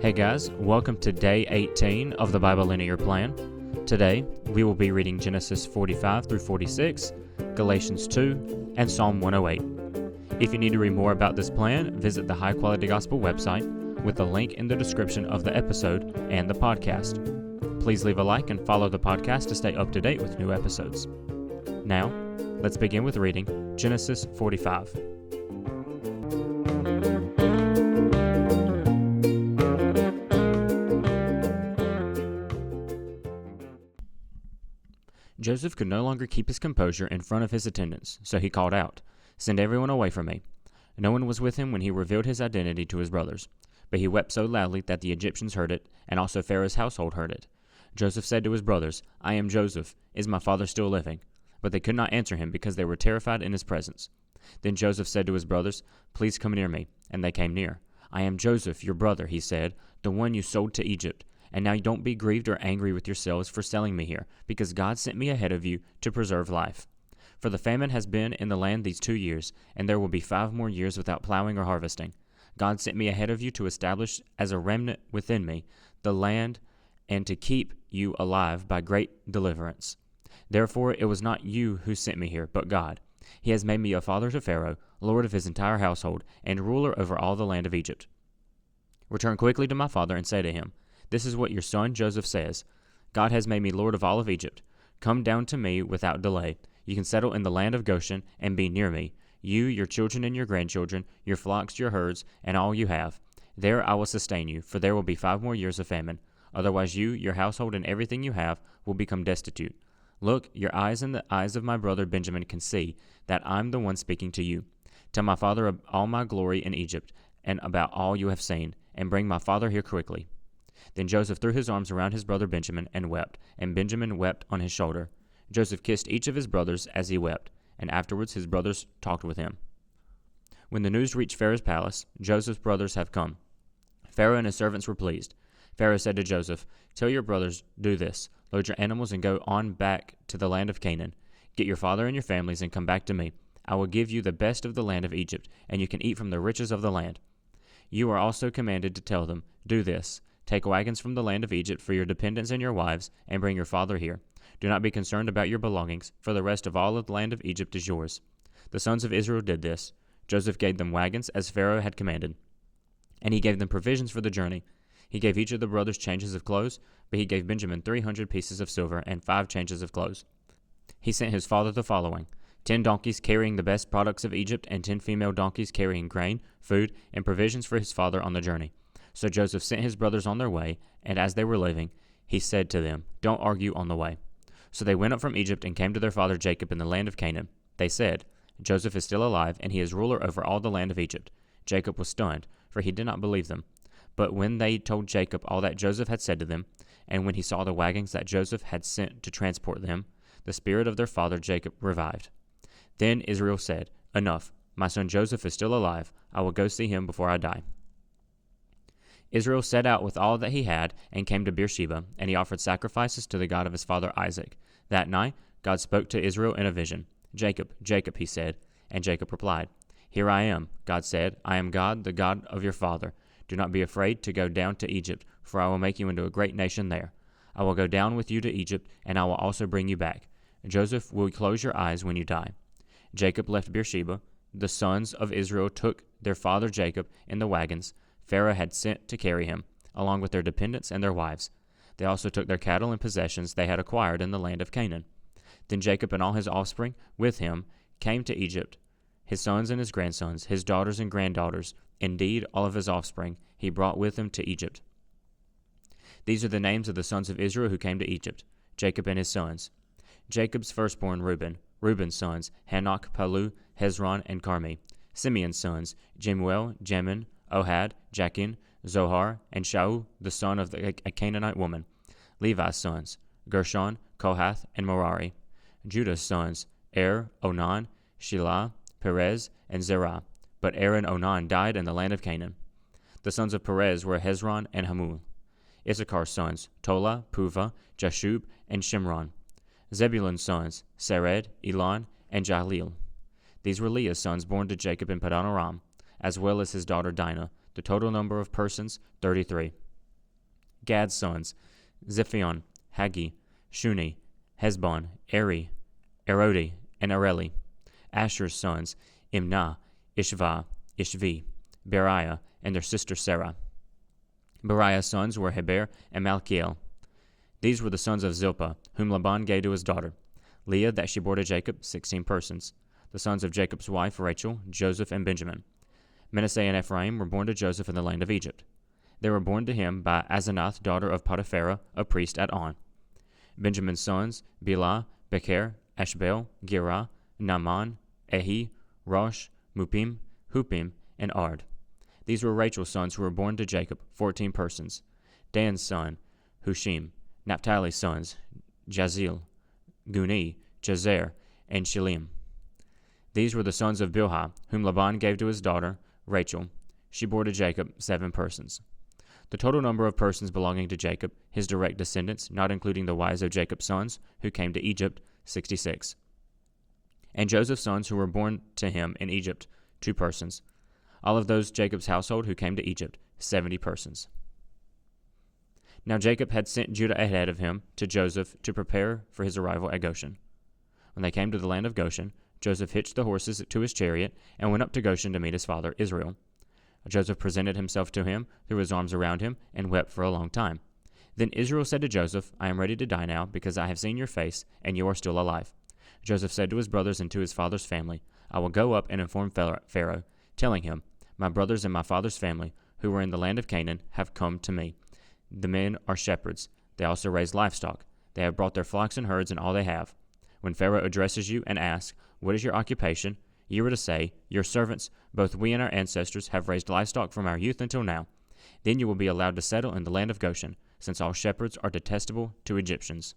Hey guys, welcome to day 18 of the Bible Linear Plan. Today, we will be reading Genesis 45 through 46, Galatians 2, and Psalm 108. If you need to read more about this plan, visit the High Quality Gospel website with the link in the description of the episode and the podcast. Please leave a like and follow the podcast to stay up to date with new episodes. Now, let's begin with reading Genesis 45. Joseph could no longer keep his composure in front of his attendants, so he called out, "Send everyone away from me." No one was with him when he revealed his identity to his brothers, but he wept so loudly that the Egyptians heard it, and also Pharaoh's household heard it. Joseph said to his brothers, "I am Joseph. Is my father still living?" But they could not answer him because they were terrified in his presence. Then Joseph said to his brothers, "Please come near me." And they came near. "I am Joseph, your brother," he said, "the one you sold to Egypt. And now don't be grieved or angry with yourselves for selling me here, because God sent me ahead of you to preserve life. For the famine has been in the land these 2 years, and there will be 5 more years without plowing or harvesting. God sent me ahead of you to establish as a remnant within me the land and to keep you alive by great deliverance. Therefore it was not you who sent me here, but God. He has made me a father to Pharaoh, lord of his entire household, and ruler over all the land of Egypt. Return quickly to my father and say to him, 'This is what your son Joseph says. God has made me lord of all of Egypt. Come down to me without delay. You can settle in the land of Goshen and be near me, you, your children and your grandchildren, your flocks, your herds, and all you have. There I will sustain you, for there will be 5 more years of famine. Otherwise you, your household, and everything you have will become destitute. Look, your eyes and the eyes of my brother Benjamin can see that I'm the one speaking to you. Tell my father of all my glory in Egypt and about all you have seen, and bring my father here quickly.' Then Joseph threw his arms around his brother Benjamin and wept, and Benjamin wept on his shoulder. Joseph kissed each of his brothers as he wept, and afterwards his brothers talked with him. When the news reached Pharaoh's palace, Joseph's brothers have come. Pharaoh and his servants were pleased. Pharaoh said to Joseph, 'Tell your brothers, do this, load your animals and go on back to the land of Canaan. Get your father and your families and come back to me. I will give you the best of the land of Egypt, and you can eat from the riches of the land.' You are also commanded to tell them, 'Do this. Take wagons from the land of Egypt for your dependents and your wives, and bring your father here. Do not be concerned about your belongings, for the rest of all of the land of Egypt is yours.' The sons of Israel did this. Joseph gave them wagons as Pharaoh had commanded, and he gave them provisions for the journey. He gave each of the brothers changes of clothes, but he gave Benjamin 300 pieces of silver and 5 changes of clothes. He sent his father the following: 10 donkeys carrying the best products of Egypt, and 10 female donkeys carrying grain, food, and provisions for his father on the journey. So Joseph sent his brothers on their way, and as they were leaving, he said to them, 'Don't argue on the way.' So they went up from Egypt and came to their father Jacob in the land of Canaan. They said, 'Joseph is still alive, and he is ruler over all the land of Egypt.' Jacob was stunned, for he did not believe them. But when they told Jacob all that Joseph had said to them, and when he saw the wagons that Joseph had sent to transport them, the spirit of their father Jacob revived. Then Israel said, 'Enough, my son Joseph is still alive. I will go see him before I die.' Israel set out with all that he had and came to Beersheba, and he offered sacrifices to the God of his father Isaac. That night God spoke to Israel in a vision. 'Jacob, Jacob,' he said, and Jacob replied, 'Here I am.' God said, 'I am God, the God of your father. Do not be afraid to go down to Egypt, for I will make you into a great nation there. I will go down with you to Egypt, and I will also bring you back. Joseph will close your eyes when you die.' Jacob left Beersheba. The sons of Israel took their father Jacob in the wagons Pharaoh had sent to carry him, along with their dependents and their wives. They also took their cattle and possessions they had acquired in the land of Canaan. Then Jacob and all his offspring with him came to Egypt, his sons and his grandsons, his daughters and granddaughters, indeed all of his offspring he brought with him to Egypt. These are the names of the sons of Israel who came to Egypt, Jacob and his sons. Jacob's firstborn Reuben, Reuben's sons, Hanok, Palu, Hezron, and Carmi. Simeon's sons, Jemuel, Jamin, Ohad, Jachin, Zohar, and Shaul, the son of a Canaanite woman. Levi's sons, Gershon, Kohath, and Merari. Judah's sons, Onan, Shelah, Perez, and Zerah. But Onan died in the land of Canaan. The sons of Perez were Hezron and Hamul. Issachar's sons, Tola, Puvah, Jashub, and Shimron. Zebulun's sons, Sered, Elon, and Jahleel. These were Leah's sons born to Jacob in Paddan Aram, as well as his daughter Dinah. The total number of persons, 33. Gad's sons, Ziphion, Haggi, Shuni, Hezbon, Eri, Erodi, and Areli. Asher's sons, Imnah, Ishva, Ishvi, Beriah, and their sister Sarah. Beriah's sons were Heber and Malchiel. These were the sons of Zilpah, whom Laban gave to his daughter, Leah, that she bore to Jacob, 16 persons. The sons of Jacob's wife Rachel, Joseph, and Benjamin. Manasseh and Ephraim were born to Joseph in the land of Egypt. They were born to him by Asenath, daughter of Potipharah, a priest at On. Benjamin's sons, Bela, Becher, Ashbel, Gerah, Naaman, Ehi, Rosh, Mupim, Hupim, and Ard. These were Rachel's sons who were born to Jacob, 14 persons. Dan's son, Hushim. Naphtali's sons, Jazil, Guni, Jazer, and Shillim. These were the sons of Bilhah, whom Laban gave to his daughter, Rachel. She bore to Jacob 7 persons. The total number of persons belonging to Jacob, his direct descendants, not including the wives of Jacob's sons, who came to Egypt, 66. And Joseph's sons who were born to him in Egypt, 2 persons. All of those Jacob's household who came to Egypt, 70 persons. Now Jacob had sent Judah ahead of him to Joseph to prepare for his arrival at Goshen. When they came to the land of Goshen, Joseph hitched the horses to his chariot and went up to Goshen to meet his father Israel. Joseph presented himself to him, threw his arms around him, and wept for a long time. Then Israel said to Joseph, I am ready to die now, because I have seen your face, and you are still alive. Joseph said to his brothers and to his father's family, I will go up and inform Pharaoh, telling him, My brothers and my father's family, who were in the land of Canaan, have come to me. The men are shepherds. They also raise livestock. They have brought their flocks and herds and all they have. When Pharaoh addresses you and asks, What is your occupation? You are to say, Your servants, both we and our ancestors, have raised livestock from our youth until now. Then you will be allowed to settle in the land of Goshen, since all shepherds are detestable to Egyptians.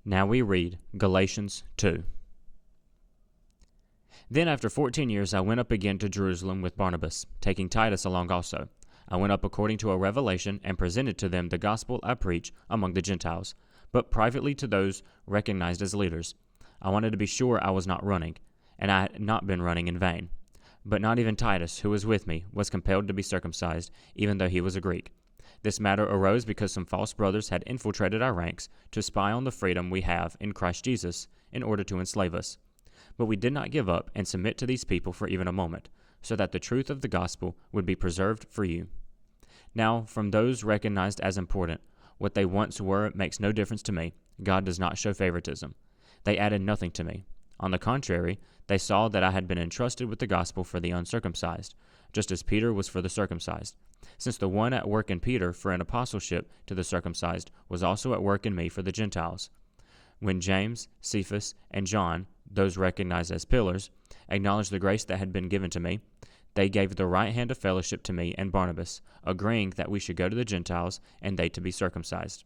Now we read Galatians 2. Then after 14 years I went up again to Jerusalem with Barnabas, taking Titus along also. I went up according to a revelation and presented to them the gospel I preach among the Gentiles, but privately to those recognized as leaders. I wanted to be sure I was not running, and I had not been running in vain. But not even Titus, who was with me, was compelled to be circumcised, even though he was a Greek. This matter arose because some false brothers had infiltrated our ranks to spy on the freedom we have in Christ Jesus in order to enslave us. But we did not give up and submit to these people for even a moment, so that the truth of the gospel would be preserved for you. Now, from those recognized as important, what they once were makes no difference to me. God does not show favoritism. They added nothing to me. On the contrary, they saw that I had been entrusted with the gospel for the uncircumcised, just as Peter was for the circumcised, since the one at work in Peter for an apostleship to the circumcised was also at work in me for the Gentiles. When James, Cephas, and John, those recognized as pillars, acknowledged the grace that had been given to me, they gave the right hand of fellowship to me and Barnabas, agreeing that we should go to the Gentiles and they to be circumcised.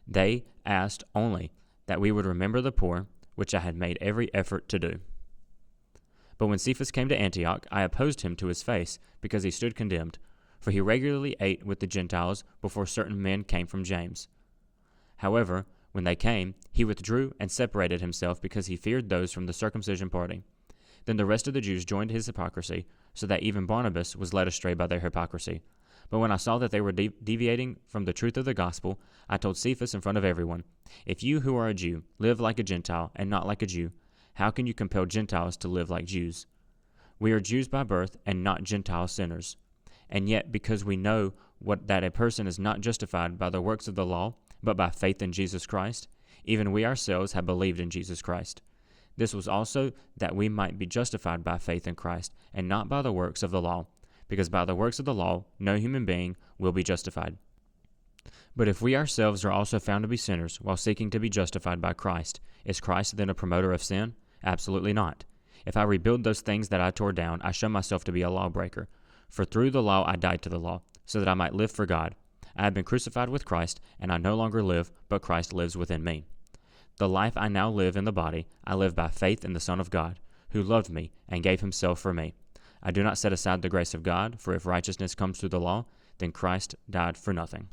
They asked only that we would remember the poor, which I had made every effort to do. But when Cephas came to Antioch, I opposed him to his face, because he stood condemned, for he regularly ate with the Gentiles before certain men came from James. However, when they came, he withdrew and separated himself because he feared those from the circumcision party. Then the rest of the Jews joined his hypocrisy, so that even Barnabas was led astray by their hypocrisy. But when I saw that they were deviating from the truth of the gospel, I told Cephas in front of everyone, If you who are a Jew live like a Gentile and not like a Jew, how can you compel Gentiles to live like Jews? We are Jews by birth and not Gentile sinners. And yet, because we know that a person is not justified by the works of the law, but by faith in Jesus Christ, even we ourselves have believed in Jesus Christ. This was also that we might be justified by faith in Christ, and not by the works of the law, because by the works of the law no human being will be justified. But if we ourselves are also found to be sinners while seeking to be justified by Christ, is Christ then a promoter of sin? Absolutely not. If I rebuild those things that I tore down, I show myself to be a lawbreaker. For through the law I died to the law, so that I might live for God. I have been crucified with Christ, and I no longer live, but Christ lives within me. The life I now live in the body, I live by faith in the Son of God, who loved me and gave himself for me. I do not set aside the grace of God, for if righteousness comes through the law, then Christ died for nothing.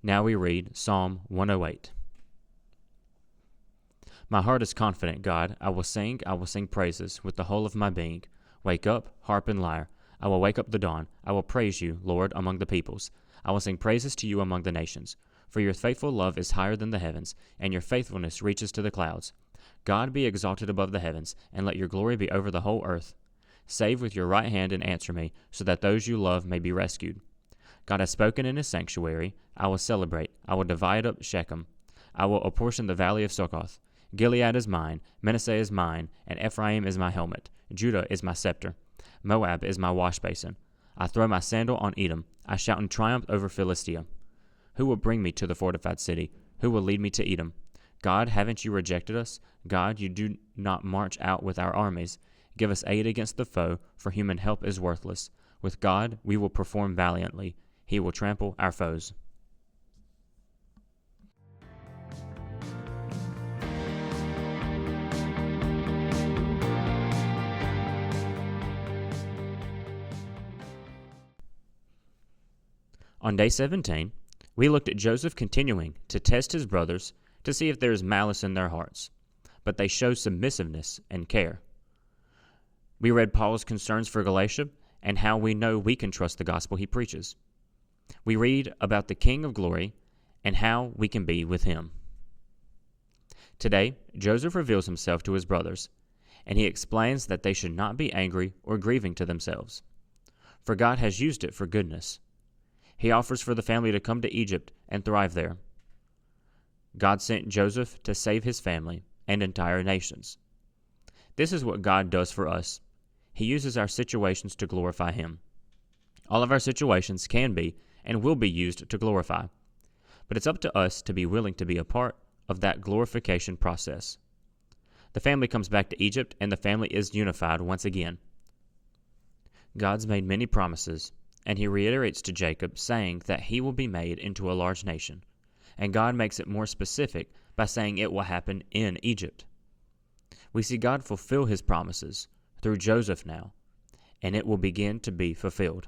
Now we read Psalm 108. My heart is confident, God. I will sing praises with the whole of my being. Wake up, harp and lyre. I will wake up the dawn. I will praise you, Lord, among the peoples. I will sing praises to you among the nations. For your faithful love is higher than the heavens, and your faithfulness reaches to the clouds. God be exalted above the heavens, and let your glory be over the whole earth. Save with your right hand and answer me, so that those you love may be rescued. God has spoken in his sanctuary. I will celebrate. I will divide up Shechem. I will apportion the valley of Succoth. Gilead is mine, Manasseh is mine, and Ephraim is my helmet. Judah is my scepter. Moab is my wash basin. I throw my sandal on Edom. I shout in triumph over Philistia. Who will bring me to the fortified city? Who will lead me to Edom? God, haven't you rejected us? God, you do not march out with our armies. Give us aid against the foe, for human help is worthless. With God we will perform valiantly. He will trample our foes. On day 17, we looked at Joseph continuing to test his brothers to see if there is malice in their hearts, but they show submissiveness and care. We read Paul's concerns for Galatia and how we know we can trust the gospel he preaches. We read about the King of Glory and how we can be with him. Today, Joseph reveals himself to his brothers, and he explains that they should not be angry or grieving to themselves, for God has used it for goodness. He offers for the family to come to Egypt and thrive there. God sent Joseph to save his family and entire nations. This is what God does for us. He uses our situations to glorify him. All of our situations can be and will be used to glorify, but it's up to us to be willing to be a part of that glorification process. The family comes back to Egypt, and the family is unified once again. God's made many promises, and he reiterates to Jacob, saying that he will be made into a large nation. And God makes it more specific by saying it will happen in Egypt. We see God fulfill his promises through Joseph now, and it will begin to be fulfilled.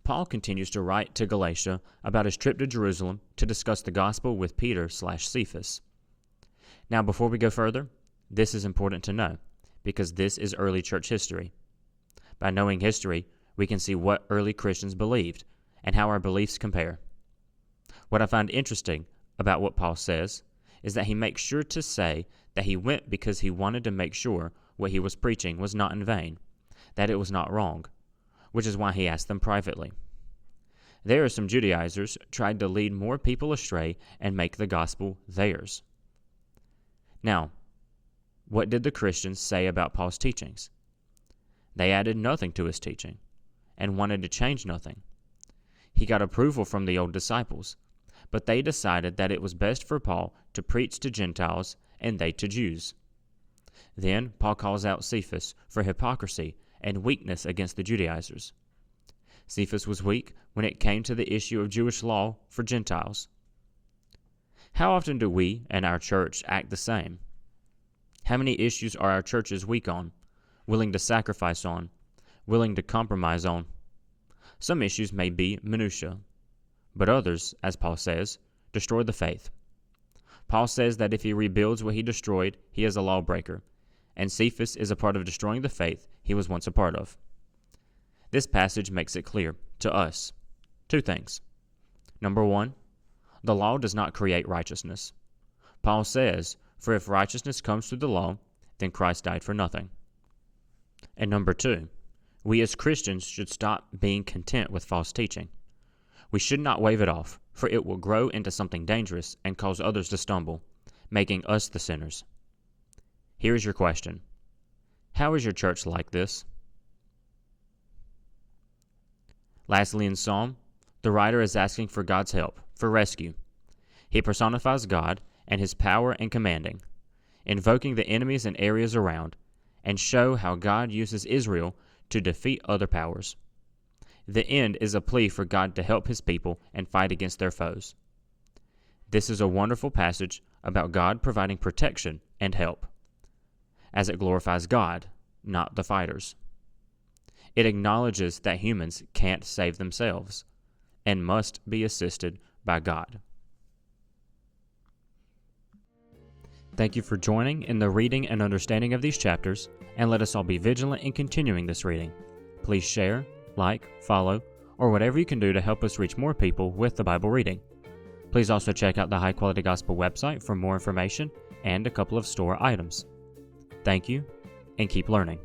Paul continues to write to Galatia about his trip to Jerusalem to discuss the gospel with Peter/Cephas. Now, before we go further, this is important to know, because this is early church history. By knowing history, we can see what early Christians believed and how our beliefs compare. What I find interesting about what Paul says is that he makes sure to say that he went because he wanted to make sure what he was preaching was not in vain, that it was not wrong, which is why he asked them privately. There are some Judaizers tried to lead more people astray and make the gospel theirs. Now, what did the Christians say about Paul's teachings? They added nothing to his teaching and wanted to change nothing. He got approval from the old disciples, but they decided that it was best for Paul to preach to Gentiles and they to Jews. Then Paul calls out Cephas for hypocrisy and weakness against the Judaizers. Cephas was weak when it came to the issue of Jewish law for Gentiles. How often do we and our church act the same? How many issues are our churches weak on, willing to sacrifice on, willing to compromise on? Some issues may be minutiae, but others, as Paul says, destroy the faith. Paul says that if he rebuilds what he destroyed, he is a lawbreaker, and Cephas is a part of destroying the faith he was once a part of. This passage makes it clear to us two things. Number one, the law does not create righteousness. Paul says, "For if righteousness comes through the law, then Christ died for nothing." And number two, we as Christians should stop being content with false teaching. We should not wave it off, for it will grow into something dangerous and cause others to stumble, making us the sinners. Here is your question. How is your church like this? Lastly, in Psalm, the writer is asking for God's help, for rescue. He personifies God and his power and commanding, invoking the enemies and areas around, and show how God uses Israel to defeat other powers. The end is a plea for God to help his people and fight against their foes. This is a wonderful passage about God providing protection and help, as it glorifies God, not the fighters. It acknowledges that humans can't save themselves and must be assisted by God. Thank you for joining in the reading and understanding of these chapters, and let us all be vigilant in continuing this reading. Please share, like, follow, or whatever you can do to help us reach more people with the Bible reading. Please also check out the High Quality Gospel website for more information and a couple of store items. Thank you, and keep learning.